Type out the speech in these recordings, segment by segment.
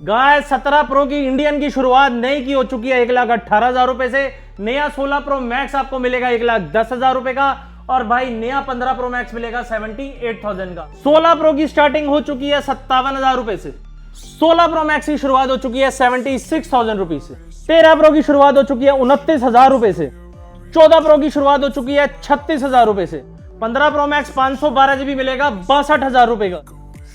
Guys 17 pro की Indian की शुरुआत नई की हो चुकी है 1,18,000 रुपए से। नया 16 प्रो मैक्स आपको मिलेगा 1,10,000 रुपए का और भाई नया 15 प्रो मैक्स मिलेगा 78,000 का। 16 प्रो की स्टार्टिंग हो चुकी है 57,000 रुपए से। 16 प्रो मैक्स की शुरुआत हो चुकी है 76,000 रुपए से। 13 प्रो की शुरुआत हो चुकी है 29,000 रुपए से। 14 प्रो की शुरुआत हो चुकी है 36,000 रुपए से। 15 प्रो मैक्स 512 जीबी मिलेगा 62,000 रुपए का।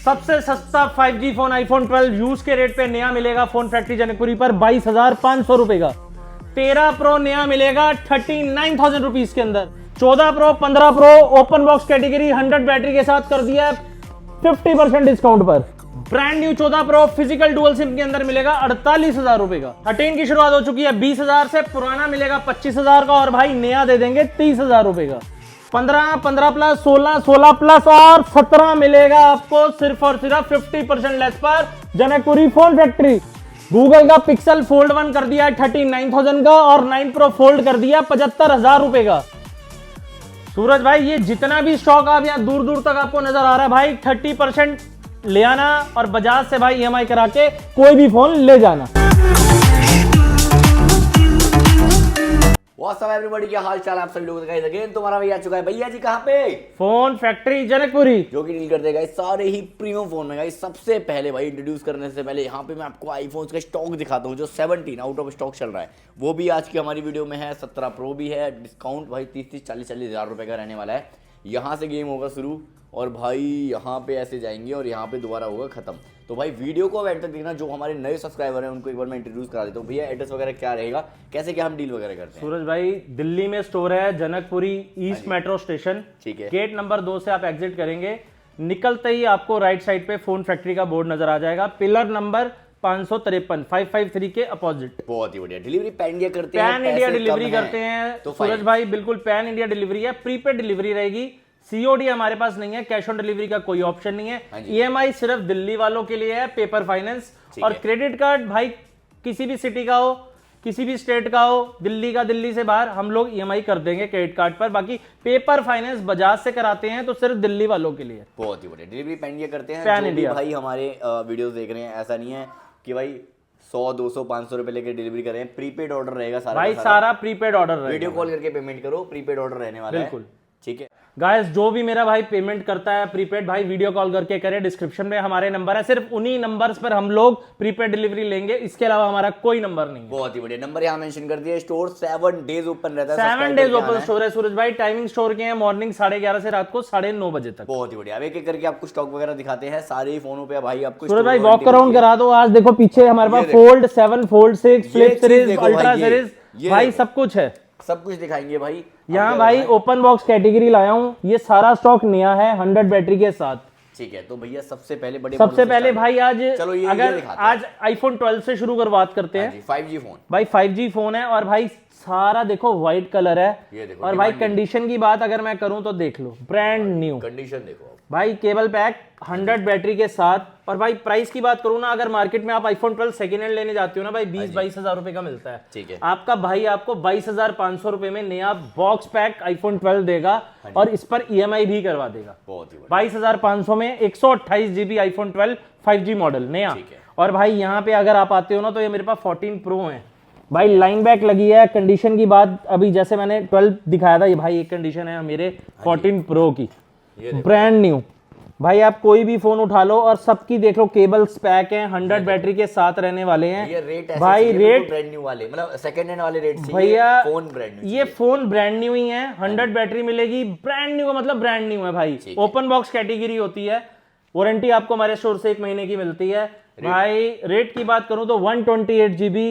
सबसे सस्ता 5G फोन आईफोन 12 यूज के रेट पे नया मिलेगा फोन फैक्ट्री जनकपुरी पर 22,500 रुपए का। 13 प्रो नया मिलेगा 39,000 रुपीज के अंदर। 14 pro 15 pro open box category 100 battery के साथ कर दिया 50% डिस्काउंट पर। Brand new 14 pro physical dual SIM के अंदर मिलेगा 48,000 रुपए का। 13 की शुरुआत हो चुकी है 20,000 से, पुराना मिलेगा 25,000 का और भाई नया दे देंगे 30,000 रुपए का। 15, 15 प्लस, 16, 16 प्लस और 17 मिलेगा आपको सिर्फ और सिर्फ 50% लेस पर जनकपुरी फोन फैक्ट्री। गूगल का पिक्सल फोल्ड 1 कर दिया 39,000 का और 9 प्रो फोल्ड कर दिया 75,000 रुपए का। सूरज भाई ये जितना भी स्टॉक आप यहाँ दूर दूर तक आपको नजर आ रहा है भाई 30% ले आना और बजाज से भाई EMI करा के कोई भी फोन ले जाना। What's up everybody, क्या हाल चाल आप सभी लोगों का। अगेन तुम्हारा भैया आ चुका है। भैया जी कहाँ पे? फोन फैक्ट्री जनकपुरी, जो कि डील करते हैं सारे ही प्रीमियम फोन में गाइस। सबसे पहले भाई इंट्रोड्यूस करने से पहले यहाँ पे मैं आपको आईफोन्स का स्टॉक दिखाता हूँ जो 17 आउट ऑफ स्टॉक चल रहा है। वो भी आज की हमारी वीडियो में है। 17 प्रो भी है, डिस्काउंट भाई 30-30, 40-40 हज़ार रुपए का रहने वाला है। यहाँ से गेम होगा शुरू और भाई यहाँ पे ऐसे जाएंगे और यहाँ पे दोबारा होगा खत्म। तो भाई वीडियो को एंड तक देखना। जो हमारे नए सब्सक्राइबर हैं उनको एक बार मैं इंट्रोड्यूस करा देता हूँ। भैया एड्रेस वगैरह क्या रहेगा, कैसे क्या हम डील वगैरह करते हैं? सूरज भाई दिल्ली में स्टोर है जनकपुरी ईस्ट मेट्रो स्टेशन, ठीक है। गेट नंबर 2 से आप एग्जिट करेंगे, निकलते ही आपको राइट साइड पे फोन फैक्ट्री का बोर्ड नजर आ जाएगा, पिलर नंबर 553 553 के अपोजिट। बहुत ही बढ़िया। डिलीवरी पैन इंडिया करते हैं, पैन इंडिया डिलीवरी करते हैं तो सूरज भाई, बिल्कुल पैन इंडिया डिलीवरी है। प्रीपेड डिलीवरी रहेगी, COD हमारे पास नहीं है, कैश ऑन डिलीवरी का कोई ऑप्शन नहीं है। EMI सिर्फ दिल्ली वालों के लिए है, पेपर फाइनेंस और क्रेडिट कार्ड भाई किसी भी सिटी का हो, किसी भी स्टेट का हो, दिल्ली का, दिल्ली से बाहर हम लोग EMI कर देंगे क्रेडिट कार्ड पर। बाकी पेपर फाइनेंस बजाज से कराते हैं तो सिर्फ दिल्ली वालों के लिए। बहुत ही बढ़िया। डिलीवरी पैन इंडिया करते हैं। पैन इंडिया भाई हमारे वीडियोस देख रहे हैं, ऐसा नहीं है कि भाई 100, 200, 500 रुपए लेके डिलीवरी कर रहे हैं। प्रीपेड ऑर्डर रहेगा सारा भाई, सारा प्रीपेड ऑर्डर रहेगा। वीडियो कॉल करके पेमेंट करो, प्रीपेड ऑर्डर रहने वाला है। बिल्कुल ठीक है गाइस, जो भी मेरा भाई पेमेंट करता है प्रीपेड भाई वीडियो कॉल करके करे। डिस्क्रिप्शन में हमारे नंबर है, सिर्फ उन्हीं नंबर्स पर हम लोग प्रीपेड डिलीवरी लेंगे, इसके अलावा हमारा कोई नंबर नहीं है। बहुत ही बढ़िया। नंबर यहाँ मेंशन कर दिया। स्टोर 7 डेज ओपन रहता है। 7 डेज ओपन स्टोर है सूरज भाई। टाइमिंग स्टोर के हैं मॉर्निंग 11:30 से रात को 9:30 बजे तक। बहुत ही बढ़िया। अब एक एक करके आपको स्टॉक वगैरह दिखाते हैं सारे ही फोनों पे। भाई आपको सूरज भाई वॉक अराउंड करा दो। आज देखो पीछे हमारे पास fold 7, fold 6, flip series, ultra series भाई सब कुछ है, सब कुछ दिखाएंगे भाई। यहाँ भाई ओपन बॉक्स कैटेगरी लाया हूँ, ये सारा स्टॉक नया है 100 बैटरी के साथ। ठीक है, तो भैया सबसे पहले भाई आज चलो ये अगर आज आईफोन 12 से शुरुआत करते हैं। 5G फोन भाई 5G फोन है और भाई सारा देखो व्हाइट कलर है और भाई कंडीशन की बात अगर मैं करूं तो देख लो, ब्रांड न्यू कंडीशन देखो भाई, केबल पैक 100 बैटरी के साथ। और भाई प्राइस की बात करूं ना, अगर मार्केट में आप आईफोन 12 सेकेंड हैंड लेने जाते हो ना भाई 20-22 हजार रुपए का मिलता है। ठीक है, आपका भाई आपको 22,500 रुपए में नया बॉक्स पैक आईफोन 12 देगा और इस पर EMI भी करवा देगा। 22,500 में 128 GB आईफोन 12 5G मॉडल नया। और भाई यहाँ पे अगर आप आते हो ना तो ये मेरे पास 14 प्रो है भाई, लाइन बैक लगी है। कंडीशन की बात अभी जैसे मैंने 12 दिखाया था, ये भाई एक कंडीशन है मेरे 14 प्रो की, ब्रांड न्यू। भाई आप कोई भी फोन उठा लो और सबकी देख लो केबल्स पैक हैं, 100 बैटरी के साथ रहने वाले हैं। ये रेट भाई रेट ब्रांड न्यू वाले, मतलब सेकंड हैंड वाले रेट भैया, फोन ब्रांड न्यू, ये फोन ब्रांड न्यू ही है। 100 बैटरी मिलेगी, ब्रांड न्यू का मतलब ब्रांड न्यू है भाई। ओपन बॉक्स कैटेगरी होती है, वारंटी आपको हमारे स्टोर से 1 महीने की मिलती है। भाई रेट की बात करूं तो 128 GB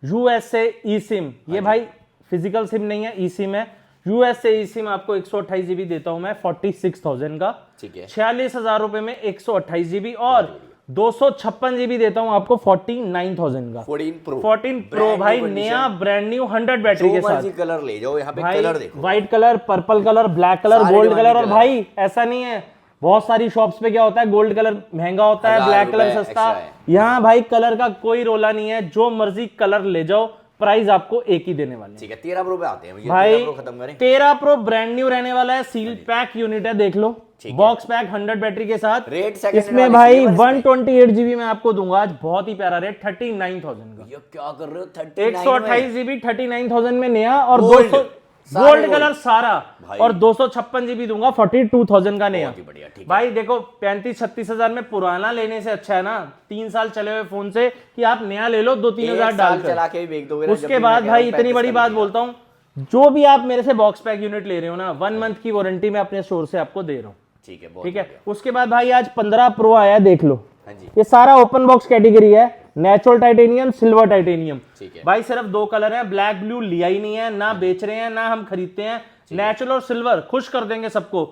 USA ई सिम, ये भाई फिजिकल सिम नहीं है, ई सिम है। USA ई सिम आपको 128 GB देता हूं मैं 46,000 का। ठीक है, 46,000 रुपए में 128 GB और 256 GB देता हूं आपको 49,000 का। 14 प्रो भाई नया ब्रांड न्यू 100 बैटरी के साथ। कलर ले जाओ, यहाँ पे कलर देखो, white colour, purple colour, black colour, gold colour. और भाई ऐसा नहीं है, बहुत सारी शॉप्स पे क्या होता है गोल्ड कलर महंगा होता है, ब्लैक कलर सस्ता। यहाँ भाई कलर का कोई रोला नहीं है, जो मर्जी कलर ले जाओ, प्राइस आपको एक ही देने वाले हैं। ठीक है, 13 प्रो पे आते हैं भैया। भाई 13 प्रो खत्म करें। 13 प्रो ब्रांड न्यू रहने वाला है, सील पैक यूनिट है, देख लो, बॉक्स पैक 100 बैटरी के साथ। रेट सेकंड इसमें भाई 128 जीबी में आपको दूंगा आज, बहुत ही प्यारा रेट 39,000 का। ये क्या कर रहे हो 39 128 जीबी 39,000 में नया, और Gold, 200 सारे गोल्ड कलर सारा, और 256 जीबी दूंगा 42,000 का नया। बहुत ही बढ़िया, ठीक है। भाई देखो 35-36 हजार में पुराना लेने से अच्छा है ना 3 साल चले हुए फोन से कि आप नया ले लो 2-3 हजार डाल चला के भी बेच दोगे ना। उसके बाद भाई इतनी बड़ी बात बोलता हूँ, जो भी आप मेरे से बॉक्स पैक यूनिट ले रहे हो ना 1 मंथ की वारंटी में अपने स्टोर से आपको दे रहा हूँ। ठीक है, ठीक है। उसके बाद भाई आज 15 प्रो आया, देख लो। हाँ जी। ये सारा ओपन बॉक्स कैटेगरी है, नेचुरल टाइटेनियम, सिल्वर टाइटेनियम। ठीक है भाई सिर्फ 2 कलर हैं, ब्लैक ब्लू लिया ही नहीं है, ना बेच रहे हैं ना हम खरीदते हैं। नेचुरल और सिल्वर खुश कर देंगे सबको।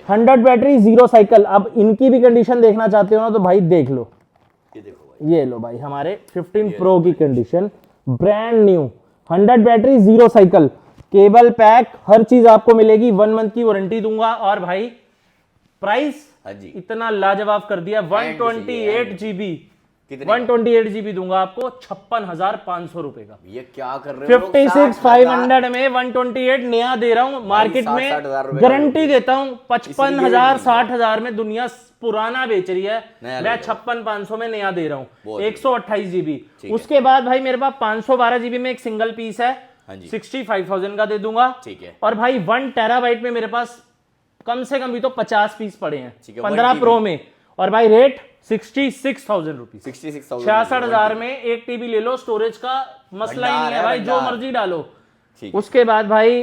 100 बैटरी 0 साइकिल। अब इनकी भी कंडीशन देखना चाहते हो ना तो भाई देख लो, ये देखो भाई, ये लो भाई हमारे 15 प्रो की condition, brand new, 100 battery 0 cycle, cable pack, हर चीज आपको मिलेगी, 1 मंथ की वारंटी दूंगा। और भाई प्राइस हाँ जी, इतना लाजवाब कर दिया, 128 जीबी, कितने 128 जीबी दूंगा आपको 56,500 रुपए का। ये क्या कर रहे हो? 56,500 में 128 नया दे रहा हूं, मार्केट 60,000 में रुपए गारंटी देता हूं 55,000 60,000 में दुनिया पुराना बेच रही है, नया मैं 56,500 में नया दे रहा हूं, बहुत 128 जीबी। ठीक है। उसके बाद भाई मेरे पास 512 जीबी में एक सिंगल पीस है, हाँ जी। 65,000 का दे दूंगा। ठीक है। और भाई 1 टेराबाइट में मेरे पास कम से कम भी तो 50 पीस पड़े हैं, ठीक है, 15 1 प्रो में। और भाई रेट 66,000 रुपीज, 66,000 66,000 में 1 TB ले लो, स्टोरेज का मसला ही नहीं है भाई, जो भंडार। मर्जी डालो। ठीक। उसके बाद भाई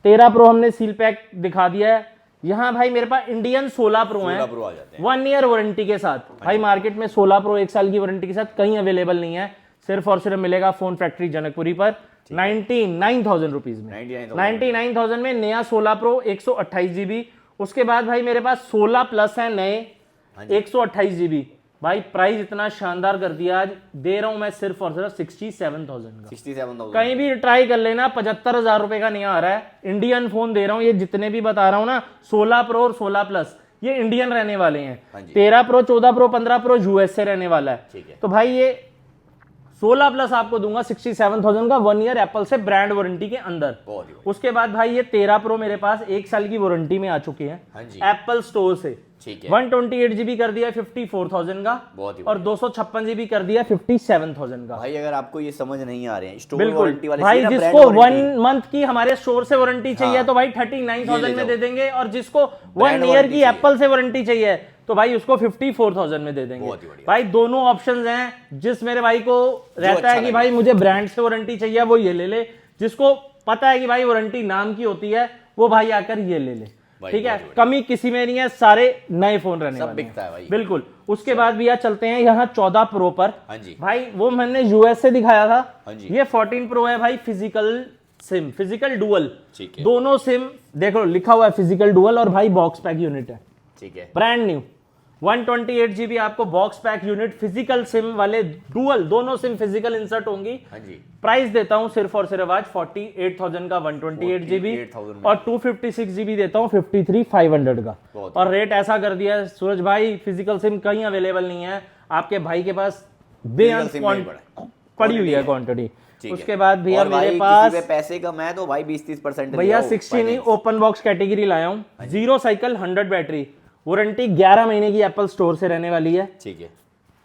13 प्रो हमने सील पैक दिखा दिया है। यहाँ भाई मेरे पास इंडियन 16 प्रो है, 16 प्रो आ जाते हैं 1 ईयर वारंटी के साथ। भाई मार्केट में 16 प्रो 1 साल की वारंटी के साथ कहीं अवेलेबल नहीं है, सिर्फ और सिर्फ मिलेगा फोन फैक्ट्री जनकपुरी पर 99,000 रुपीज में। 99,000 में नया 16 प्रो 128 जीबी। उसके बाद भाई मेरे पास 16 प्लस है नए 128 जीबी। भाई प्राइस इतना शानदार कर दिया आज, दे रहा हूं मैं सिर्फ और सिर्फ 67,000 का। 67,000 कहीं भी ट्राई कर लेना, 75,000 रुपए का नहीं आ रहा है। इंडियन फोन दे रहा हूं, ये जितने भी बता रहा हूं ना 16 प्रो और 16 प्लस ये इंडियन रहने वाले हैं। हाँ जी। 13 प्रो 14 प्रो 15 प्रो यूएसए रहने वाला है। ठीक है। तो भाई ये 16 प्लस आपको दूंगा 67,000 का, 1 ईयर एप्पल से ब्रांड वारंटी के अंदर। बहुत ही उसके बाद भाई ये 13 प्रो मेरे पास 1 साल की वारंटी में आ चुकी है हाँ जी। एप्पल स्टोर से। ठीक है। 128 जीबी कर दिया 54,000 का, बहुत ही और 256 जीबी कर दिया 57,000 का। भाई अगर आपको ये समझ नहीं आ रहे हैं स्टोर बिल्कुल वारंटी वाले भाई, चाहिए ना, जिसको brand 1 warranty, मंथ की हमारे स्टोर से वारंटी चाहिए हाँ। तो भाई 39,000 ये ले में दे जाओ। देंगे, और जिसको 1 Brand ईयर warranty की चाहिए। एप्पल से वारंटी चाहिए तो भाई उसको 54,000 में दे देंगे। बहुत ही बढ़िया। भाई दोनों ऑप्शंस हैं, जिस मेरे भाई को रहता अच्छा है कि लगे। भाई मुझे ब्रांड से वारंटी चाहिए वो ये ले ले, जिसको पता है कि भाई वारंटी नाम की होती है वो भाई आकर ये ले ले। भाई ठीक है, बहुत बढ़िया। कमी किसी में नहीं है, सारे नए फोन रहने सब वाले हैं। बिकता है भाई। बिल्कुल। उसके बाद भैया चलते हैं यहाँ 14 प्रो पर। हाँ जी। भाई वो मैंने यूएस से दिखाया था, हाँ जी। ये 14 प्रो है भाई, फिजिकल सिम, फिजिकल डुअल, ठीक है। दोनों सिम देखो लिखा हुआ है फिजिकल डुअल, और भाई बॉक्स पैक यूनिट है, ठीक है। Brand new. 128 जीबी आपको box pack unit, physical SIM वाले डुअल, दोनों सिम फिजिकल इंसर्ट होंगी। हाँ जी। प्राइस देता हूं सिर्फ और सिर्फ आज 48,000 का 128 जीबी, 48,000 में। और 256 जीबी देता हूं 53,500 का। बहुत और रेट ऐसा कर दिया है सूरज भाई, फिजिकल सिम कहीं अवेलेबल नहीं है, आपके भाई के पास बेअंत सिम नहीं पड़ा। पड़ी हुई है क्वांटिटी। ठीक है। उसके बाद भैया और भाई मेरे पास किसी पे पैसे कम है तो भाई 20-30% भैया 60 नहीं ओपन बॉक्स कैटेगरी लाया हूं, 0 साइकिल 100 बैटरी, वारंटी 11 महीने की एप्पल स्टोर से रहने वाली है। ठीक है।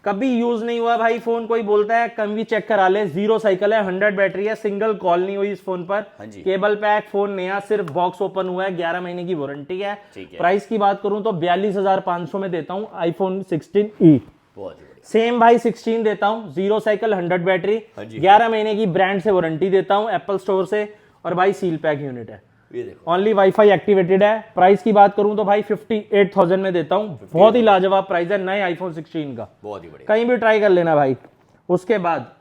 कभी यूज नहीं हुआ भाई फोन, कोई बोलता है कभी भी चेक करा ले, 0 साइकिल है, 100 बैटरी है, सिंगल कॉल नहीं हुई इस फोन पर। हाँ जी। केबल पैक, फोन नया, सिर्फ बॉक्स ओपन हुआ है, 11 महीने की वारंटी है। ठीक है। प्राइस की बात करूं तो 42,500 में देता हूं आईफोन 16e। बहुत ही बढ़िया। सेम भाई 16 देता हूं, 0 साइकिल 100 बैटरी, हाँ जी। 11 महीने की ब्रांड से वारंटी देता हूं एप्पल स्टोर से, और भाई सील पैक यूनिट है, ये देखो। ओनली वाईफाई एक्टिवेटेड है। प्राइस की बात करूं तो भाई 58,000 में देता हूं, बहुत ही लाजवाब प्राइस है नए आईफोन 16 का, बहुत ही बढ़िया। कहीं भी ट्राई कर लेना भाई। उसके बाद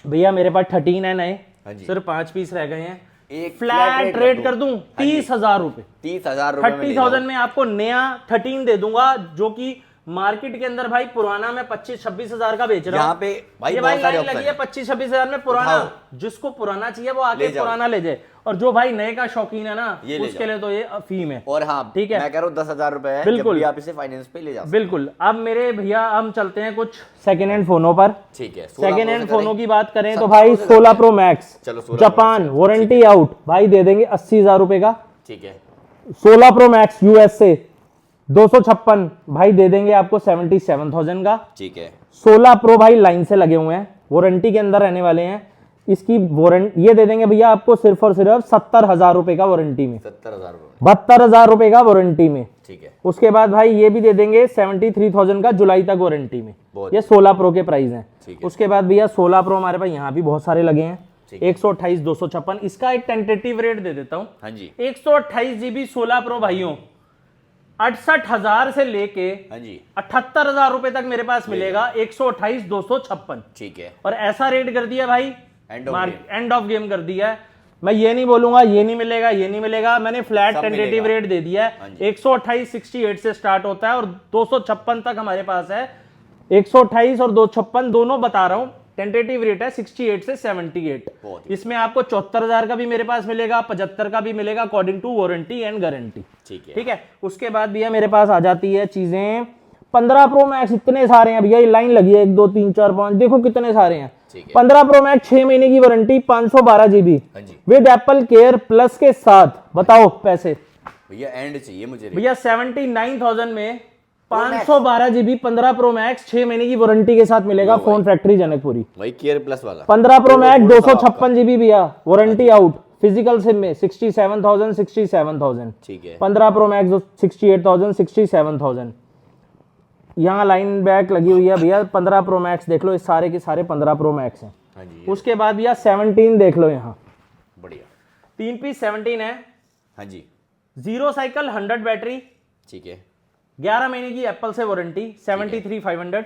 भैया मेरे पास 13 है नए, हाँ जी। सिर्फ 5 पीस रह गए हैं, एक फ्लैट रेट कर दूं 30,000 रुपए, 30,000 रुपए में ले 30,000 में आपको नया 13 दे दूंगा, जो कि मार्केट के अंदर भाई पुराना मैं 25-26 हजार का बेच रहा हूँ। यहाँ पे भाई ये बहुत भाई सारे लाइन ऑप्शन लगी है है। 25-26 हजार में पुराना। जिसको पुराना चाहिए वो आके पुराना ले जाए, और जो भाई नए का शौकीन है ना उसके लिए तो ये अफीम है। और हाँ ठीक है, मैं कह रहा हूँ 10,000 रुपए है, बिल्कुल। जब भी आप इसे फाइनेंस पे ले जा सकते बिल्कुल। अब मेरे भैया हम चलते हैं कुछ सेकेंड हैंड फोनों पर। हैं। ठीक है, 16 सेकेंड Pro हैंड से फोनों करें। की बात करें तो 17 भाई Pro से 16 करते प्रो हैं। मैक्स चलो 16 जापान वारंटी आउट भाई दे देंगे 80,000 रुपए का। ठीक है, 16 प्रो मैक्स यूएस से 256 भाई दे देंगे आपको 77,000 का। ठीक है, 16 प्रो भाई लाइन से लगे हुए हैं, वारंटी के अंदर रहने वाले हैं। इसकी वारंटी ये दे देंगे भैया आपको सिर्फ और सिर्फ 70,000 रुपए का वारंटी में, 70,000 रुपए। 72,000 रुपए का वारंटी में। ठीक है, उसके बाद भाई ये भी दे देंगे 73,000 का जुलाई तक वारंटी में। बहुत ये 16 प्रो के प्राइस हैं। ठीक है। उसके बाद भैया 16 प्रो हमारे पास यहाँ भी बहुत सारे लगे हैं। ठीक है। 128 256 इसका एक टेंटेटिव रेट दे देता हूँ। हाँ जी, 128 जीबी 16 प्रो भाइयों 68,000 से लेके हाँ जी, 78,000 रुपए तक मेरे पास मिलेगा। 128 256 ठीक है। और ऐसा रेट कर दिया भाई, End of game। End of game कर दिया है। मैं ये नहीं बोलूंगा ये नहीं मिलेगा ये नहीं मिलेगा, मैंने फ्लैट सब टेंटेटिव मिलेगा। रेट दे दिया हाँ है। जी। 128 68 से स्टार्ट होता है और 256 तक हमारे पास है। 128 और 256 दोनों बता रहा हूं, टेंटेटिव रेट है 68 से 78। बहुत। इसमें आपको 74,000 का भी मेरे पास मिलेगा, 75 का भी मिलेगा according to warranty and guarantee. ठीक है, ठीक है। उसके बाद भैया मेरे पास आ जाती है चीजें 15 प्रो मैक्स। इतने सारे हैं भैया, ये लाइन लगी है 1 2 3 4 5 देखो कितने सारे हैं। ठीक है। 15 प्रो मैक्स 6 महीने की वारंटी 512 जीबी हाँ जी विद एप्पल केयर प्लस के साथ। बताओ पैसे भैया, एंड चाहिए मुझे। भैया 79,000 में 512 जीबी 15 प्रो मैक्स 6 महीने की वारंटी के साथ मिलेगा। Phone factory Janakpuri. वही केयर प्लस वाला 15 प्रो मैक्स थोड़ा सा 256 जीबी भैया वारंटी आउट फिजिकल सिम में 67,000। ठीक है, 15 प्रो मैक्स 68,000 67,000। यहाँ लाइन बैक लगी हुई है भैया। 15 प्रो मैक्स देख लो, ये सारे के सारे 15 प्रो मैक्स हैं। हाँ जी, उसके बाद भैया 17 देख लो, यहाँ बढ़िया। 3 पीस 17 है। हाँ जी, 0 साइकिल 100 बैटरी, ठीक है, 11 महीने की एप्पल से वारंटी 73,500।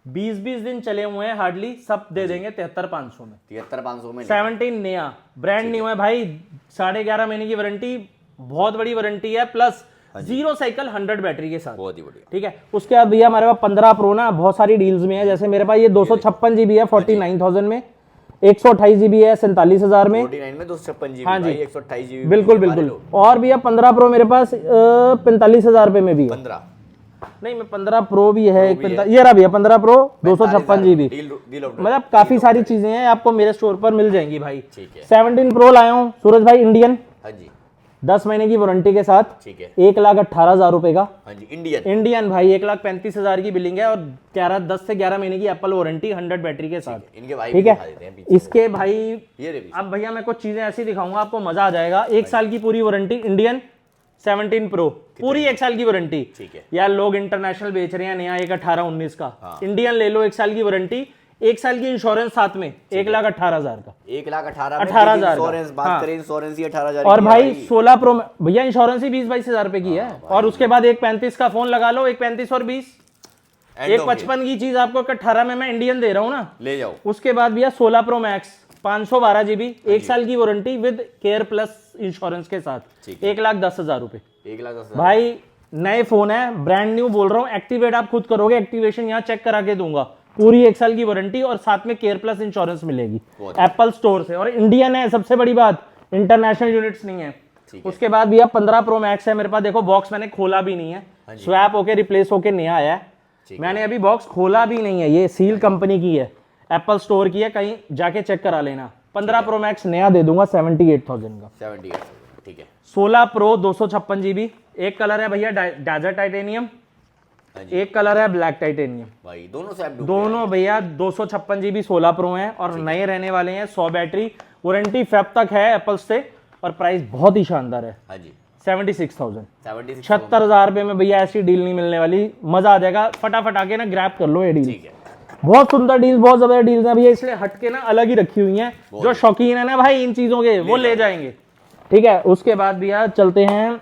20 दिन चले हुए हैं हार्डली, सब दे देंगे 73,500 में। 73,500 में। 17 नया ब्रांड न्यू है भाई, 11.5 महीने की वारंटी, बहुत बड़ी वारंटी है, प्लस 0 साइकिल 100 बैटरी के साथ। बहुत ही बढ़िया। ठीक है। उसके बाद भैया हमारे पास 15 प्रो ना बहुत सारी डील्स में है। जैसे मेरे पास ये 256 जीबी है 49,000 में, 128 जीबी है 47,000 में। 49 में 256 जीबी। हाँ जी। 128 जीबी। बिल्कुल बिल्कुल। और भैया 15 प्रो मेरे पास 45,000 रुपए में भी है। 15 नहीं, मैं 15 प्रो भी है, एक भी है। ये रहा भैया 15 प्रो 256 जीबी। डील ऑफ मतलब काफी सारी चीजें हैं, आपको मेरे स्टोर पर मिल जाएंगी भाई। ठीक है। 17 प्रो लाया हूँ सूरज भाई, इंडियन, हाँ जी, 10 महीने की वारंटी के साथ, ठीक है। 1,18,000 रुपए का। हाँ जी, इंडियन। इंडियन भाई 1,35,000 की बिलिंग है और 10 से 11 महीने की एप्पल वारंटी 100 बैटरी के साथ। इनके भाई ठीक भी दिखा देते हैं है। पीछे। इसके भाई ये रे पीछे। अब भैया मैं कुछ चीजें ऐसी दिखाऊंगा आपको मजा आ जाएगा। 1 साल की पूरी वारंटी इंडियन 17 प्रो, पूरी 1 साल की वारंटी। ठीक है। यार लोग इंटरनेशनल बेच रहे हैं नया 1,18,19 का, इंडियन ले लो 1 साल की वारंटी, 1 साल की इंश्योरेंस साथ में 1,18,000 का। 1,18,000 इंश्योरेंस बात हाँ। करें, इंश्योरेंस ही 18,000 और की है भाई 16 प्रो भैया इंश्योरेंस ही 20-22 हजार रुपए की है। और उसके बाद एक 35 का फोन लगा लो, एक 35 और 20, End एक of 55 की चीज आपको 18 में मैं इंडियन दे रहा हूँ ना। ले जाओ। उसके बाद भैया 16 प्रो मैक्स 512 जीबी, 1 साल की warranty with care plus insurance के साथ, ठीक है। 1,10,000 रुपए। 1,10,000 भाई नए फोन है, ब्रांड न्यू बोल रहा हूँ, एक्टिवेट आप खुद करोगे, एक्टिवेशन यहाँ चेक करा के दूंगा, पूरी 1 साल की वारंटी और साथ में केयर प्लस इंश्योरेंस मिलेगी एप्पल स्टोर से। और इंडियन है, सबसे बड़ी बात, इंटरनेशनल यूनिट्स नहीं है। उसके बाद भैया 15 प्रो मैक्स है मेरे पास। देखो बॉक्स मैंने खोला भी नहीं है, स्वैप होके रिप्लेस होके नया आया है। मैंने अभी बॉक्स खोला भी नहीं है, ये सील कंपनी की है, एप्पल स्टोर की है, कहीं जाके चेक करा लेना। 15 प्रो मैक्स नया दे दूंगा 78,000 का। 78,000, ठीक है। 16 प्रो 256 जीबी, एक कलर है भैया डेजर्ट टाइटेनियम, एक कलर है ब्लैक टाइटेनियम। भाई दोनों से दोनों भैया 256 जीबी 16 प्रो हैं और नए रहने वाले हैं। 100 बैटरी, वारंटी फेब तक है एप्पल से और प्राइस बहुत ही शानदार है। हाँ जी, 76,000। 76 76,000 रुपए में भैया ऐसी डील नहीं मिलने वाली, मजा आ जाएगा। फटाफट आके ना ग्रैब कर लो ये डील, ठीक है। बहुत सुंदर डील, बहुत जबरदस्त डील्स हैं भैया, इसलिए हटके ना अलग ही रखी हुई हैं। जो शौकीन है ना भाई इन चीजों के, वो ले जाएंगे। ठीक है। उसके बाद भैया चलते हैं,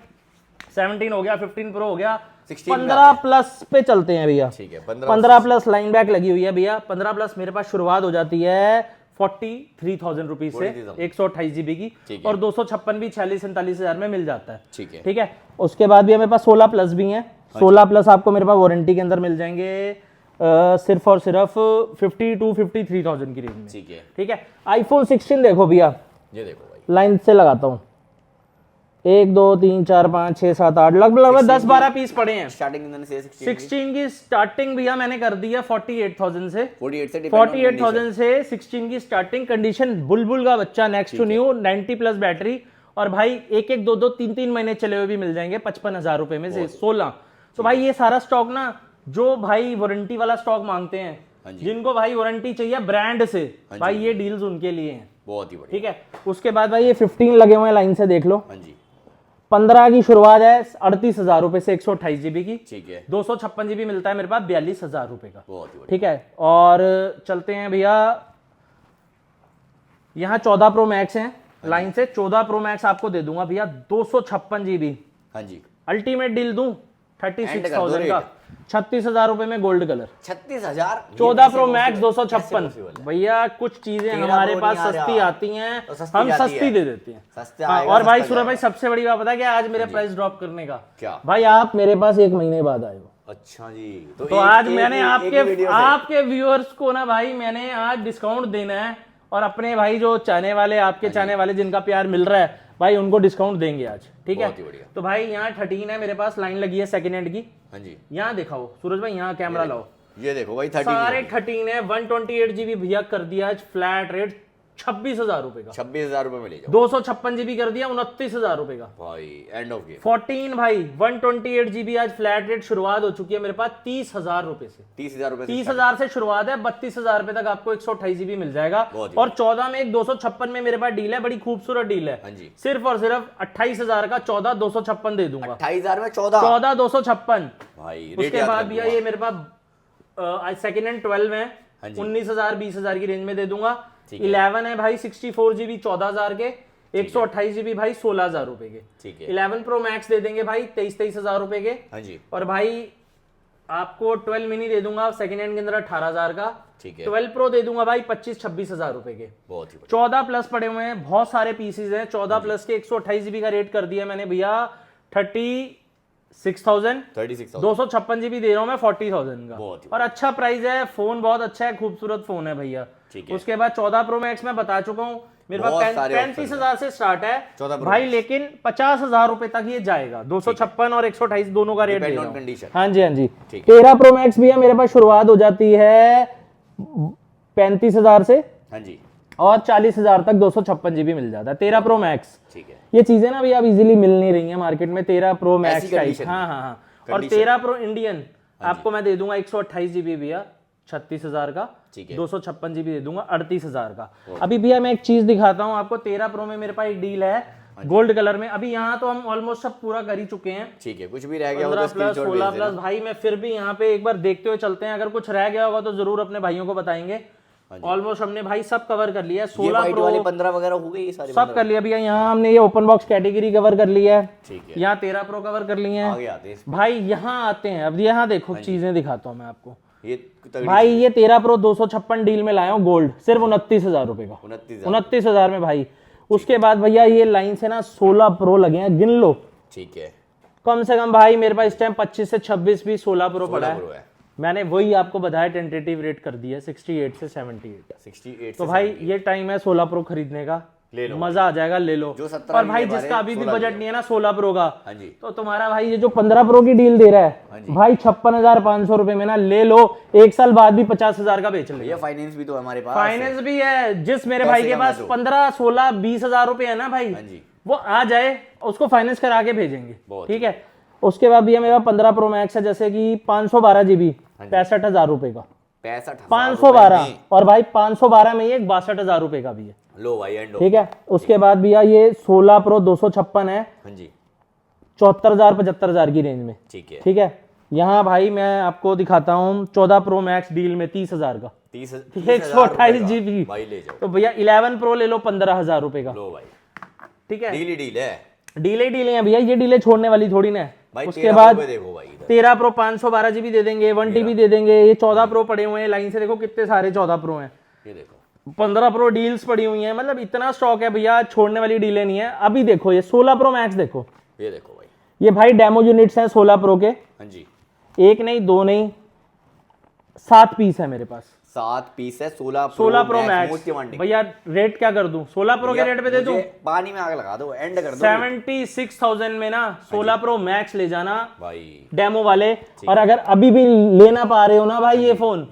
17 हो गया, 15 प्रो हो गया, 15 प्लस पे चलते हैं भैया। ठीक है। 15 प्लस लाइन बैक लगी हुई है भैया। 15 प्लस मेरे पास शुरुआत हो जाती है 43,000 रुपीज से, 128 जीबी की, और 256 भी 46-47 हजार में मिल जाता है। ठीक है। ठीक है। उसके बाद भी मेरे पास 16 प्लस भी है, 16 प्लस आपको मेरे पास वारंटी के अंदर मिल जाएंगे सिर्फ और सिर्फ 52-53,000 की रेंज में। ठीक है, ठीक है। आईफोन 16 देखो भैया, ये देखो भाई, लाइन से लगाता हूँ, 1 2 3 4 5 6 7 8 लगभग 10-12 पीस पड़े हैं। स्टार्टिंग कितने से 16 की स्टार्टिंग भैया मैंने कर दी है 48,000 से, 48,000 से 16 की स्टार्टिंग। कंडीशन बुलबुल का बच्चा, next to new, 90 plus battery, और भाई 1-1 2-2 3-3 महीने चले हुए भी मिल जाएंगे 55,000 रुपए में से 16। तो भाई ये सारा स्टॉक ना, जो भाई वारंटी वाला स्टॉक मांगते हैं, जिनको भाई वारंटी चाहिए ब्रांड से, भाई ये डील्स उनके लिए हैं। बहुत ही बढ़िया। ठीक है। उसके बाद भाई ये 15 लगे हुए हैं लाइन से, देख लो। हाँ जी, 15 की शुरुआत है 38,000 रुपए से 128 जीबी की। ठीक है। 256 जीबी मिलता है मेरे पास 42,000 रुपए का। बहुत ही बढ़िया। ठीक है। और चलते हैं भैया, यहाँ 14 प्रो मैक्स है लाइन से, 14 प्रो मैक्स आपको दे दूंगा भैया 256 जीबी। हाँ जी, अल्टीमेट डील दूं 36,000 का, 36,000 रुपए में गोल्ड कलर। 36,000 14 प्रो मैक्स 256 भैया। कुछ चीजें हमारे पास सस्ती आती हैं, हम सस्ती दे देते हैं। और भाई सूरज भाई सबसे बड़ी बात पता है क्या, आज मेरा प्राइस ड्रॉप करने का क्या भाई, आप मेरे पास 1 महीने बाद आए हो। अच्छा जी, तो आज मैंने आपके व्यूअर्स को ना भाई, मैंने आज डिस्काउंट देना है, और अपने भाई जो चाहने वाले, आपके चाहने वाले जिनका प्यार मिल रहा है भाई, उनको डिस्काउंट देंगे आज। ठीक है। तो भाई यहाँ 13 है मेरे पास, लाइन लगी है सेकंड हैंड की। हाँ जी, यहाँ दिखाओ सूरज भाई, यहाँ कैमरा लाओ, ये देखो भाई 13 सारे 13 है। 128 जीबी भैया कर दिया आज फ्लैट रेट 26,000 रुपए का। 26,000 रुपए में ले जाओ। 256 जीबी कर दिया 29,000 रुपए का भाई, एंड ऑफ गेम। 14 भाई 128 जीबी आज फ्लैट रेट शुरुआत हो चुकी है मेरे पास 30,000 रुपए से। 30,000 रुपए, 30,000 से शुरुआत है, 32,000 रुपए तक आपको 128 जीबी मिल जाएगा। और 14 में एक 256 में मेरे पास डील है, बड़ी खूबसूरत डील है। हाँ जी, सिर्फ और सिर्फ 28,000 का 14 256 दे दूंगा। 28,000 में 14 256 भाई। उसके बाद भैया ये मेरे पास सेकंड हैंड 12 है, 19,000 20,000 की रेंज में दे दूंगा। 11 है भाई 64 जीबी 14,000 के, 128 जीबी भाई 16,000 रुपए के। ठीक है। 11 प्रो मैक्स दे देंगे भाई 23,000 रुपए के। हाँ जी। और भाई आपको 12 मिनी दे दूंगा सेकंड हैंड के अंदर 18,000 का। ठीक है। 12 प्रो दे दूंगा भाई 25-26,000 रुपए के। बहुत ही 14 प्लस पड़े हुए हैं, बहुत सारे पीसीज हैं। 14 प्लस के 128 जीबी का रेट कर दिया मैंने भैया 36,000। 256 जीबी दे रहा हूं मैं 40,000 का, और अच्छा प्राइस है। फोन बहुत अच्छा है, खूबसूरत फोन है भैया। उसके बाद 14 प्रो मैक्स में बता चुका हूं, मेरे पास 35,000 से स्टार्ट है भाई, लेकिन 50,000 रुपए तक ये जाएगा। 256 और 128 दोनों का रेट दे रहा हूं। हाँ जी, हाँ जी। 13 प्रो मैक्स भैया मेरे पास शुरुआत हो जाती है 35,000 से। हाँ जी। और 40,000 तक 256 जीबी मिल जाता है 13 प्रो मैक्स। ठीक है। ये चीजें ना अभी अब इजीली मिल नहीं रही है मार्केट में 13 प्रो मैक्स टाइप। हाँ हाँ हाँ। और 13 प्रो इंडियन आपको मैं दे दूंगा 128 जीबी भैया 36,000 का, 256 जीबी दे दूंगा 38,000 का। अभी भैया मैं एक चीज दिखाता हूँ आपको, 13 प्रो में मेरे पास एक डील है गोल्ड कलर में। अभी यहाँ तो हम ऑलमोस्ट सब पूरा कर ही चुके हैं। ठीक है, कुछ भी रह गया 15 प्लस 16 प्लस भाई, मैं फिर भी यहाँ पे एक बार देखते हुए चलते हैं, अगर कुछ रह गया होगा तो जरूर अपने भाइयों को बताएंगे। ऑलमोस्ट हमने भाई सब कवर कर लिया है। 16 प्रो वाली 15 वगैरह हो गई, सारी सब कर लिया भैया। यहाँ हमने ये ओपन बॉक्स कैटेगरी कवर कर लिया है। ठीक है। यहाँ 13 प्रो कवर कर लिए हैं भाई। यहाँ आते हैं, अब यहाँ देखो चीजें दिखाता हूँ मैं आपको। ये भाई ये 13 प्रो 256 डील में लाया हूँ गोल्ड, सिर्फ 29,000 रुपए का। 29,000 में भाई। उसके बाद भैया ये लाइन से ना 16 प्रो लगे हैं, गिन लो। ठीक है। कम से कम भाई मेरे पास इस टाइम 25 से 26 भी 16 प्रो पड़ा है। मैंने वही आपको बताया टेंटेटिव रेट कर दिया 68 से 78। तो भाई ये टाइम है 16 प्रो खरीदने का, ले लो, मजा आ जाएगा, ले लो। और भाई जिसका अभी भी बजट नहीं है ना 16 प्रो का, तो तुम्हारा भाई ये जो 15 प्रो की डील दे रहा है भाई 56,500 रुपए में ना ले लो, 1 साल बाद भी 50,000 का बेच लो। फाइनेंस भी तो हमारे पास, फाइनेंस भी है। जिस मेरे भाई के पास 15, 16, 20,000 रुपए है ना भाई, वो आ जाए, उसको फाइनेंस करा के भेजेंगे। ठीक है। उसके बाद भी मेरा 15 प्रो मैक्स है, जैसे कि 512 जीबी 65,000 रुपए का। 512 और भाई 512 में ये 62,000 रुपए का भी है। लो भाई एंड। ठीक है। उसके बाद भैया ये 16 प्रो 256 है 74,000 75,000 की रेंज में। ठीक है। ठीक है। यहाँ भाई मैं आपको दिखाता हूँ 14 प्रो मैक्स डील में 30,000 का, 128 जीबी। तो भैया 11 प्रो ले लो 15,000 रुपए का। लो भाई। ठीक है। डील है, डीले है भैया, ये डीले छोड़ने वाली थोड़ी ना है। उसके बाद 13 प्रो 512 जीबी दे देंगे, 1 टीबी दे देंगे। ये 14 प्रो पड़े हुए हैं लाइन से, देखो कितने सारे 14 प्रो हैं। ये देखो 15 प्रो डील्स पड़ी हुई हैं, मतलब इतना स्टॉक है भैया, छोड़ने वाली डीलें नहीं है। अभी देखो ये 16 प्रो मैक्स देखो, ये देखो भाई, ये भाई डेमो यूनिट्स हैं 16 प्रो के। हाँ जी, एक नहीं, दो नहीं, 7 पीस है मेरे पास। 7 पीस है। 16 प्रो मैक्स भैया, रेट क्या कर दूं? 16 प्रो के रेट पे दे दूं? पानी में आग लगा दो, एंड कर दो। 76,000 में ना 16 प्रो मैक्स ले जाना भाई, डेमो वाले। और अगर अभी भी लेना पा रहे हो ना भाई ये फोन,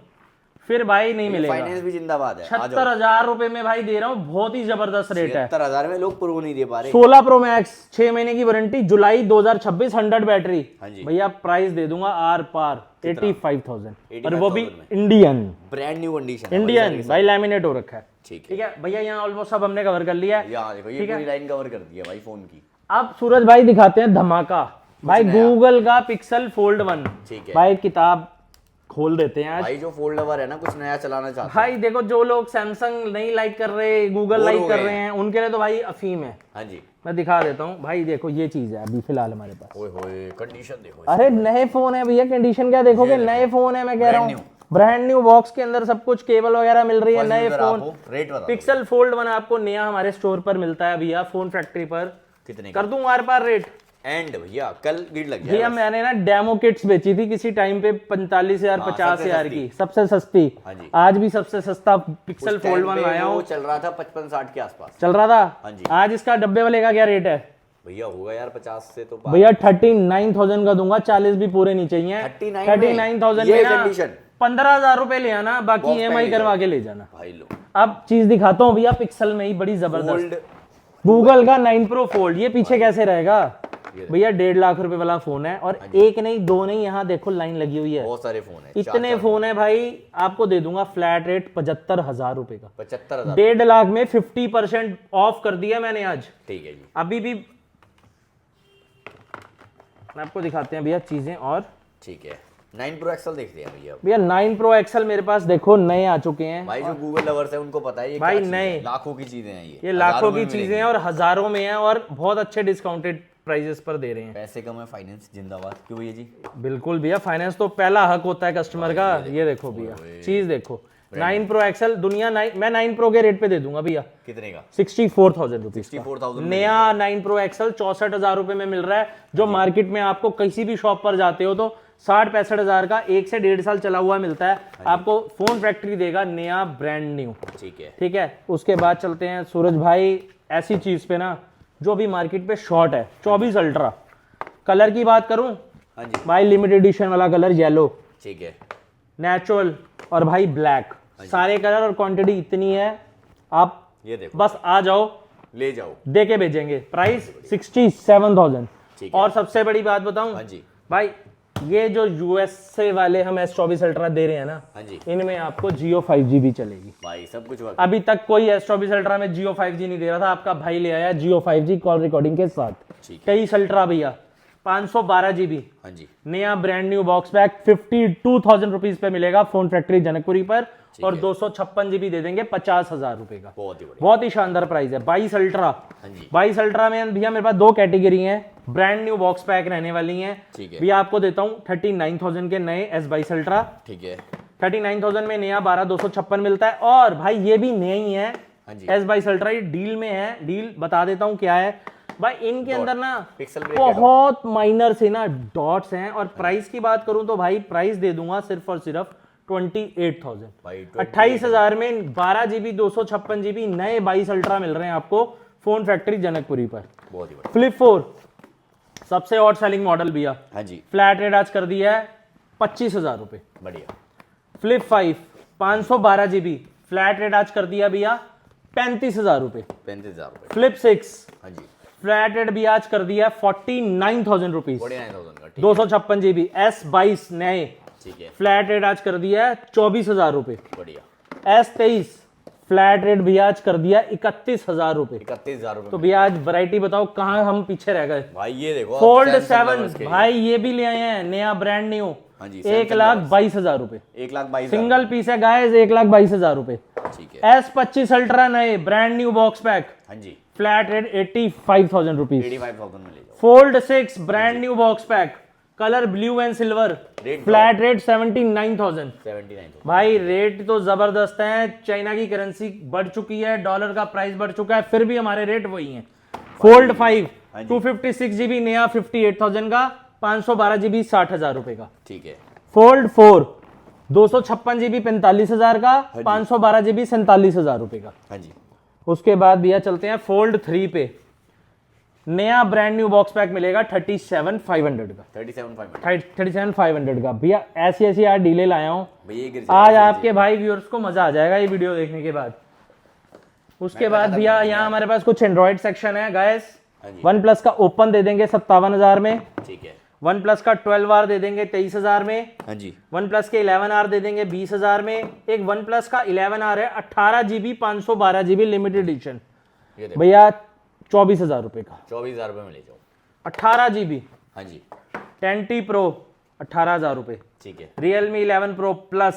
फिर भाई नहीं मिलेगा। फाइनेंस भी जिंदाबाद है। 76,000 रुपए में भाई दे रहा हूँ, बहुत ही जबरदस्त रेट है। 76,000 में लोग प्रो नहीं दे पा रहे। 16 प्रो मैक्स 6 महीने की वारंटी, जुलाई 2026, 100 बैटरी। हाँ जी। भैया प्राइस दे दूंगा आर पार 85,000, और वो भी 85,000 Indian. Brand new condition, Indian भाई, लैमिनेट हो रखा है। ठीक है भैया, यहाँ ऑलमोस्ट सब हमने कवर कर लिया है। यहाँ देखो, ये पूरी लाइन कवर कर दी है भाई फोन की। अब सूरज भाई दिखाते हैं धमाका भाई, गूगल का पिक्सल फोल्ड 1। ठीक है भाई, किताब खोल देते हैं आज। भाई जो फोल्डर है ना, कुछ नया चलाना चाहते भाई देखो, जो लोग सैमसंग नहीं लाइक कर रहे, गूगल लाइक कर रहे हैं, उनके लिए तो भाई अफीम है। हाँ जी, मैं दिखा देता हूँ भाई, देखो ये चीज है अभी फिलहाल हमारे पास। ओए होए, कंडीशन देखो। अरे नए फोन है भैया, कंडीशन क्या देखोगे, नए फोन है, मैं कह रहा हूँ ब्रांड न्यू बॉक्स के अंदर सब कुछ, केबल वगैरह मिल रही है, नए फोन। रेट बता। पिक्सल फोल्ड 1 आपको नया हमारे स्टोर पर मिलता है भैया, फोन फैक्ट्री पर। कितने कर दूं आर पार रेट? एंड भैया कल भीड़ लग गया भैया, मैंने ना डेमो किट्स बेची थी किसी टाइम पे 45,000 50,000 की, सबसे सस्ती। हाँ जी। आज भी सबसे सस्ता पिक्सल फोल्ड 1 लाया हूँ, चल रहा था 55-60 के आसपास चल रहा था। हाँ जी। आज इसका डब्बे वाले का क्या रेट है भैया? होगा यार 50 से तो भैया 39,000 का दूंगा, 40 भी पूरे नहीं चाहिए। 39,000 में ना 15,000 रुपए ले आना, बाकी EMI करवा के ले जाना भाई। लो अब चीज दिखाता हूँ भैया, पिक्सल में ही बड़ी जबरदस्त, गूगल का 9 प्रो फोल्ड। ये पीछे कैसे रहेगा भैया? 1.5 लाख रुपए वाला फोन है, और एक नहीं, दो नहीं, यहाँ देखो लाइन लगी हुई है, बहुत सारे फोन है, इतने फोन है भाई। आपको दे दूंगा फ्लैट रेट 75,000 रुपए का। 75,000 1.5 लाख में 50% ऑफ कर दिया मैंने आज। ठीक है जी। अभी भी आपको दिखाते हैं भैया चीजें। और ठीक है, 9 प्रो एक्सल देखते हैं भैया। भैया 9 प्रो एक्सल मेरे पास देखो नए आ चुके हैं भाई, जो गूगल लवर्स है उनको पता है ये भाई, क्या नए चीज़ है। लाखों की चीजें हैं ये लाखों की चीजें हैं, और हजारों में हैं, और बहुत अच्छे डिस्काउंटेड प्राइजेस पर दे रहे हैं। पैसे कम है, फाइनेंस जिंदाबाद। क्यों भैया जी? बिल्कुल भैया, फाइनेंस तो पहला हक होता है कस्टमर का। ये देखो भैया, चीज देखो, 9 प्रो एक्सल दुनिया मैं 9 प्रो के रेट पे दे दूंगा भैया। कितने का? 64,000 रुपीज। 64,000 नया 9 प्रो एक्सल 64,000 रुपए में मिल रहा है, जो मार्केट में आपको किसी भी शॉप पर जाते हो तो 60-65,000 का 1 से 1.5 साल चला हुआ मिलता है। आपको फोन फैक्ट्री देगा नया, ब्रांड न्यू। ठीक है। उसके बाद चलते हैं सूरज भाई, ऐसी चीज पे ना जो भी मार्केट पे शॉर्ट है, 24 अल्ट्रा। कलर की बात करूं भाई, लिमिटेड एडिशन वाला कलर येलो, ठीक है, नेचुरल और भाई ब्लैक, सारे कलर और क्वांटिटी इतनी है, आप ये देखो बस आ जाओ, ले जाओ, दे के भेजेंगे। प्राइस 67,000। और सबसे बड़ी बात बताऊं भाई, ये जो यूएसए वाले हम S24 अल्ट्रा दे रहे हैं ना, इनमें आपको Jio 5G भी चलेगी भाई, सब कुछ। अभी तक कोई S24 अल्ट्रा में Jio 5G नहीं दे रहा था, आपका भाई ले आया Jio 5G कॉल रिकॉर्डिंग के साथ। 23 अल्ट्रा भैया 512 GB, नया brand new box pack 52,000 rupees पे मिलेगा फोन फैक्ट्री जनकपुरी पर, और 256 GB दे देंगे 50,000 रुपए का। बहुत ही शानदार प्राइस है। 22 अल्ट्रा, 22 अल्ट्रा में भैया मेरे पास 2 कैटेगरी हैं, ब्रांड न्यू बॉक्स पैक रहने वाली हैं भैया। आपको देता हूँ 39,000 के नए S22 अल्ट्रा। ठीक है, 39,000 में नया 12,256 मिलता है। और भाई ये भी नया ही है S22 अल्ट्रा, ये डील में है। डील बता देता हूँ क्या है भाई, इनके अंदर ना बहुत माइनर से ना डॉट्स हैं। और प्राइस की बात करूं तो भाई, प्राइस दे दूंगा सिर्फ और सिर्फ 28,000। 28,000 में 12 GB 256 GB नए 22 अल्ट्रा मिल रहे हैं आपको फोन फैक्ट्री जनकपुरी पर। फ्लिप 4 सबसे हॉट सेलिंग मॉडल भैया, फ्लैट रेट आज कर दिया है 25,000 रुपए। बढ़िया। फ्लिप 5 512 GB, फ्लैट रेट आज कर दिया भैया 35,000 रुपए। 35,000 रुपए। फ्लिप 6 फ्लैट रेट भी आज कर दिया 49,000 रुपीज, 256 GB S22 नए, फ्लैट रेट आज कर दिया है 24,000 रुपए। बढ़िया। S23 फ्लैट रेट भी आज कर दिया 31,000 रुपए। 31,000 रुपए। तो भैया आज वैरायटी बताओ कहाँ हम पीछे रह गए भाई। ये देखो फोल्ड 7 भाई, ये भी ले आए हैं नया ब्रांड न्यू, 1,22,000 रुपए। 1,22,000 सिंगल पीस है गाइस, 1,22,000 रुपए। S25 अल्ट्रा नए brand new box pack, flat rate 85,000 rupees. 85,000 में ले जाओ। Fold 6 brand new box pack, colour blue and silver, flat rate 79,000। भाई रेट तो जबरदस्त है। चाइना की करेंसी बढ़ चुकी है, डॉलर का प्राइस बढ़ चुका है, फिर भी हमारे रेट वही हैं। फोल्ड 5 256 GB नया 58,000 का, 512 GB 60,000 रुपए का। ठीक है। फोल्ड 4 256 GB 45,000 का, 512 GB 47,000 रुपए का। हाँ जी। उसके बाद भैया चलते हैं फोल्ड 3 पे, नया ब्रांड न्यू बॉक्स पैक मिलेगा 37,500 का। 37,500 का भैया। ऐसी ऐसी यार डीले लाया हूँ आज आपके भाई व्यूअर्स को मजा आ जाएगा ये वीडियो देखने के बाद। उसके बाद भैया यहाँ हमारे पास कुछ एंड्रॉइड सेक्शन है गाइस। वन प्लस का ओपन दे देंगे 57,000 में। ठीक है। वन प्लस का 12R दे देंगे 23,000 में। हाँ जी। वन प्लस के 11R दे देंगे 20,000 में। एक वन प्लस का 11R है 18 GB 512 GB लिमिटेड एडिशन भैया 24,000 रुपए का। 24,000 रुपए में ले जाओ। 18 GB। हाँ जी। 10T Pro 18,000 रुपए। ठीक है। Realme 11 Pro Plus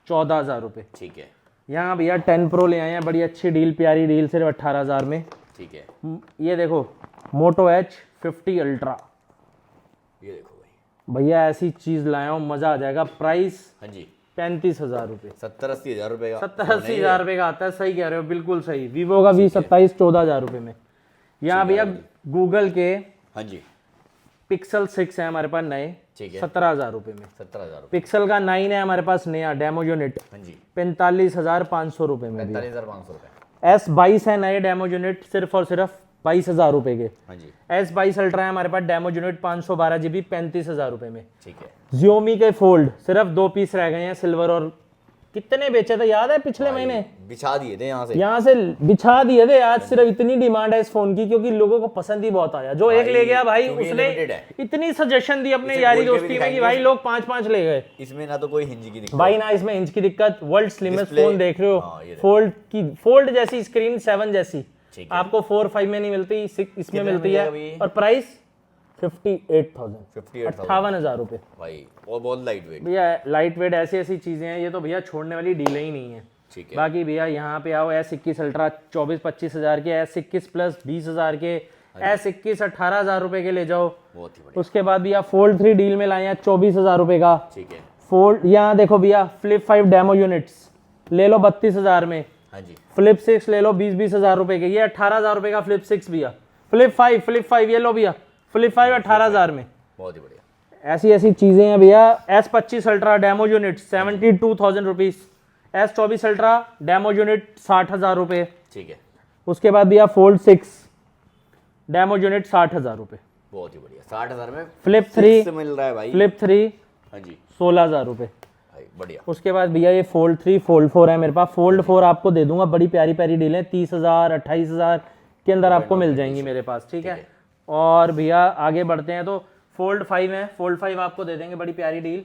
14,000 रुपए। ठीक है। यहाँ भैया 10 Pro ले आए हैं, बड़ी अच्छी डील, प्यारी डील, सिर्फ 18,000 में। ठीक है। ये देखो Moto H50 Ultra, ये देखो भाई भैया ऐसी चीज लाया हूँ, मजा आ जाएगा। प्राइस हाँ जी 35,000 रुपए। 70-80 हज़ार रुपए का। 70-80 हज़ार रुपए का आता है। सही कह रहे हो, बिल्कुल सही। वीवो का V27 14,000 रुपए में। यहाँ भैया गूगल के हाँ जी पिक्सल 6 है हमारे पास नए, ठीक है। 17,000 रुपए में। 17,000 रुपए। पिक्सल का 9 है हमारे पास नया डेमो यूनिट, हाँ जी 45,500 रुपए में। 45,500 रुपए। S22 है नए डेमो यूनिट, सिर्फ और सिर्फ 22,000 रुपए के। हाँ जी। S22 अल्ट्रा है हमारे पास डेमो यूनिट 512 GB 35,000 रुपए में। ठीक है। Xiaomi के फोल्ड सिर्फ 2 पीस रह गए हैं, सिल्वर और कितने बेचे थे याद है पिछले महीने? बिछा दिए थे यहाँ से बिछा दिए थे। आज सिर्फ इतनी डिमांड है इस फोन की क्योंकि लोगों को पसंद ही बहुत आया। जो एक ले गया भाई उसने इतनी सजेशन दी अपने यारी दोस्ती में कि भाई लोग 5-5 ले गए। इसमें ना तो कोई हिंज की दिक्कत भाई ना इसमें इंच की दिक्कत। वर्ल्ड स्लिमेस्ट फोन देख रहे हो, फोल्ड जैसी स्क्रीन 7 जैसी आपको 4-5 में नहीं मिलती, इसमें मिलती है। और प्राइस 58,000 रुपए भाई, और बहुत लाइट वेट भैया। लाइट वेट ऐसी ऐसी चीजें हैं, ये तो भैया छोड़ने वाली डील ही नहीं है। ठीक है। बाकी भैया यहाँ पे आओ, S21 अल्ट्रा 24-25 हज़ार के, S21 प्लस 20,000 के, S21 18,000 रुपए के ले जाओ। बहुत ही बढ़िया। उसके बाद भैया फोल्ड 3 डील में लाए हैं 24,000 रुपए का। ठीक है। फोल्ड यहाँ देखो भैया फ्लिप 5 डेमो यूनिट्स ले लो 32,000 में। हाँ जी। फ्लिप 6 ले लो 20-20 हज़ार रुपए के। ये 18,000 रुपए का फ्लिप 6 भैया। फ्लिप 5 ये लो भैया, फ्लिप 5 18,000 में। बहुत ही बढ़िया। ऐसी ऐसी चीजें हैं भैया। S25 ultra demo unit 72,000 rupees. S24 ultra demo unit 60,000 रुपए। ठीक है। उसके बाद भैया फोल्ड 6 डेमो यूनिट 60,000 रुपए। बहुत ही बढ़िया। 60,000 में फ्लिप 3 मिल रहा है भाई। फ्लिप 3 हाँ जी 16,000 रुपए। बढ़िया। उसके बाद भैया ये फोल्ड 3 फोल्ड 4 है मेरे पास। फोल्ड 4 आपको दे दूंगा, बड़ी प्यारी प्यारी डीलें 30,000 28,000 के अंदर आपको मिल जाएंगी मेरे पास। ठीक है। और भैया आगे बढ़ते हैं तो फोल्ड 5 है, फोल्ड 5 आपको दे देंगे बड़ी प्यारी डील।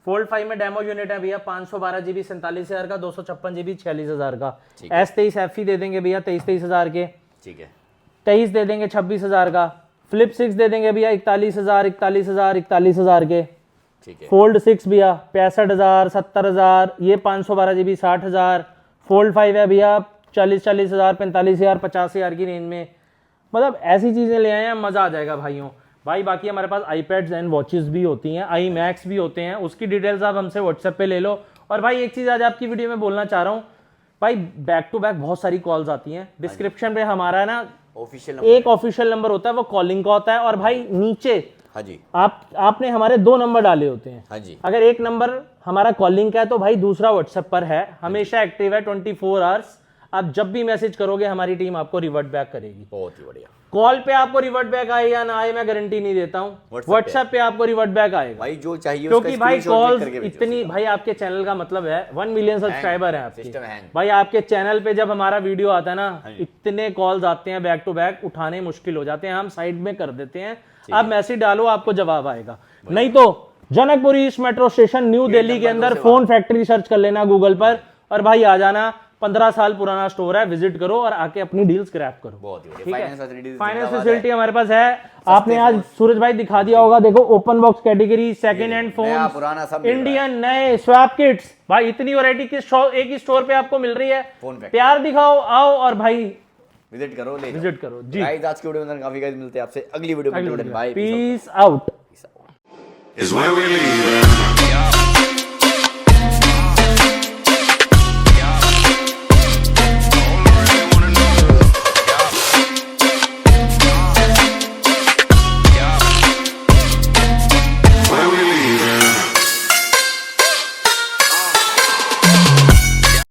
फोल्ड 5 में डेमो यूनिट है भैया 512 GB 47,000 का, 256 GB 46,000 का। S23 FE दे देंगे भैया 23,000 के। ठीक है। 23 दे देंगे 26,000 का। फ्लिप 6 दे देंगे भैया 41,000 के। ठीक है। फोल्ड 6 भैया 65,000 70,000, ये 512 GB 60,000। फोल्ड 5 है भैया 40,000 45,000 50,000 की रेंज में। मतलब ऐसी चीजें ले आए हैं, मजा आ जाएगा भाइयों। भाई बाकी हमारे पास iPads एंड वॉचेस भी होती हैं, iMacs भी होते हैं, उसकी डिटेल्स आप हमसे व्हाट्सएप पे ले लो। और भाई एक चीज आज आपकी वीडियो में बोलना चाह रहा हूँ भाई, बैक टू बैक बहुत सारी कॉल्स आती हैं। डिस्क्रिप्शन पे हमारा ना एक ऑफिशियल नंबर होता है, वो कॉलिंग का होता है। और भाई नीचे हाँ जी आपने हमारे 2 नंबर डाले होते हैं। हाँ जी। अगर एक नंबर हमारा कॉलिंग का है तो भाई दूसरा व्हाट्सएप पर है, हमेशा एक्टिव है 24 आवर्स। आप जब भी मैसेज करोगे हमारी टीम आपको रिवर्ट बैक करेगी। बहुत ही बढ़िया। कॉल पे आपको रिवर्ट बैक आए या ना आए मैं गारंटी नहीं देता हूँ, व्हाट्सएप पे आपको रिवर्ट बैक आएगा भाई जो चाहिए। क्योंकि भाई कॉल इतनी, भाई आपके चैनल का मतलब है 1 मिलियन सब्सक्राइबर है आपके। भाई आपके चैनल पे जब हमारा वीडियो आता है ना, इतने कॉल्स आते हैं बैक टू बैक, उठाने मुश्किल हो जाते हैं, हम साइड में कर देते हैं। आप मैसेज डालो आपको जवाब आएगा। नहीं तो Janakpuri east metro station new Delhi के अंदर फोन फैक्ट्री सर्च कर लेना गूगल पर, और भाई आ जाना। 15 साल पुराना स्टोर है, विजिट करो और आके अपनी डील्स क्रैप करो। बहुत ही ठीक है। फाइनेंस फैसिलिटी हमारे पास है। आपने आज सूरज भाई दिखा दिया होगा, देखो open box category, second hand phone, Indian नए स्वैप किट्स। भाई इतनी वैरायटी एक ही स्टोर पे आपको मिल रही है। प्यार दिखाओ, आओ और भाई विजिट करो जी। आज की वीडियो में काफी गाइस मिलते हैं आपसे अगली वीडियो में। Bye, peace out. Is where we leave.